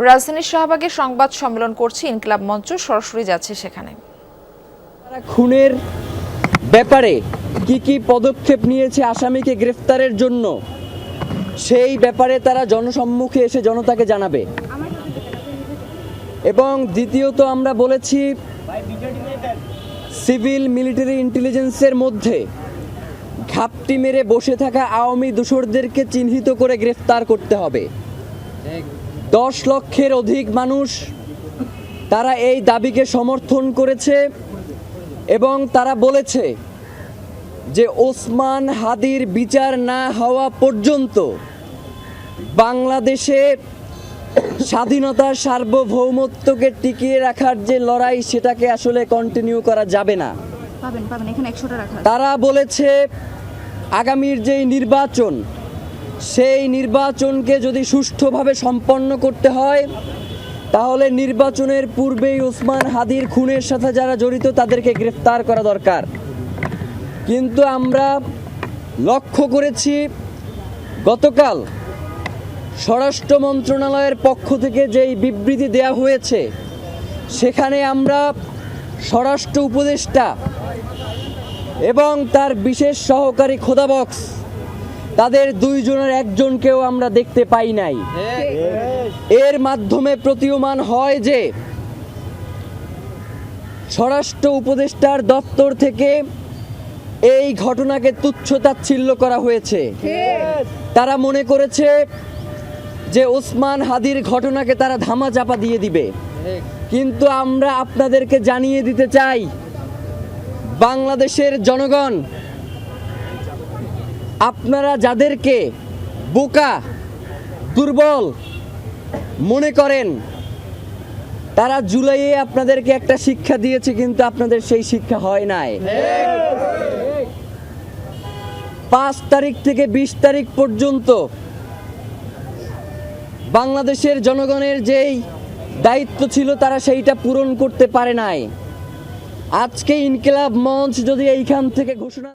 রাজধানীর শাহবাগে সংবাদ সম্মেলন করছে ইনকিলাব মঞ্চ, সরাসরি যাচ্ছে সেখানে। খুনের ব্যাপারে কি কি পদক্ষেপ নিয়েছে আসামিকে গ্রেফতারের জন্য, সেই ব্যাপারে তারা জনসম্মুখে এসে জনতাকে জানাবে। এবং দ্বিতীয়ত আমরা বলেছি সিভিল মিলিটারি ইন্টেলিজেন্সের মধ্যে ঘাপটি মেরে বসে থাকা আওয়ামী দোসরদেরকে চিহ্নিত করে গ্রেফতার করতে হবে। 10 লক্ষের অধিক মানুষ তারা এই দাবিকে সমর্থন করেছে এবং তারা বলেছে যে ওসমান হাদির বিচার না হওয়া পর্যন্ত বাংলাদেশে স্বাধীনতার সার্বভৌমত্বকে টিকিয়ে রাখার যে লড়াই, সেটাকে আসলে কন্টিনিউ করা যাবে না। তারা বলেছে আগামীর যেই নির্বাচন, সেই নির্বাচনকে যদি সুষ্ঠুভাবে সম্পন্ন করতে হয় তাহলে নির্বাচনের পূর্বেই ওসমান হাদির খুনের সাথে যারা জড়িত তাদেরকে গ্রেফতার করা দরকার। কিন্তু আমরা লক্ষ্য করেছি গতকাল স্বরাষ্ট্র মন্ত্রণালয়ের পক্ষ থেকে যেই বিবৃতি দেয়া হয়েছে, সেখানে আমরা স্বরাষ্ট্র উপদেষ্টা এবং তার বিশেষ সহকারী খোদাবক্স তাদের 2 জনের একজনকেও আমরা দেখতে পাই নাই। এর মাধ্যমে প্রতীয়মান হয় যে স্বরাষ্ট্র উপদেষ্টার দপ্তর থেকে এই ঘটনাকে তুচ্ছ-তাচ্ছিল্য করা হয়েছে। তারা মনে করেছে যে ওসমান হাদির ঘটনাকে তারা ধামাচাপা দিয়ে দিবে। কিন্তু আমরা আপনাদেরকে জানিয়ে দিতে চাই, বাংলাদেশের জনগণ, আপনারা যাদেরকে বোকা দুর্বল মনে করেন, তারা জুলাইয়ে আপনাদেরকে একটা শিক্ষা দিয়েছে, কিন্তু আপনাদের সেই শিক্ষা হয় নাই। 5 তারিখ থেকে 20 তারিখ পর্যন্ত বাংলাদেশের জনগণের যেই দায়িত্ব ছিল তারা সেইটা পূরণ করতে পারে নাই। আজকে ইনকিলাব মঞ্চ যদি এইখান থেকে ঘোষণা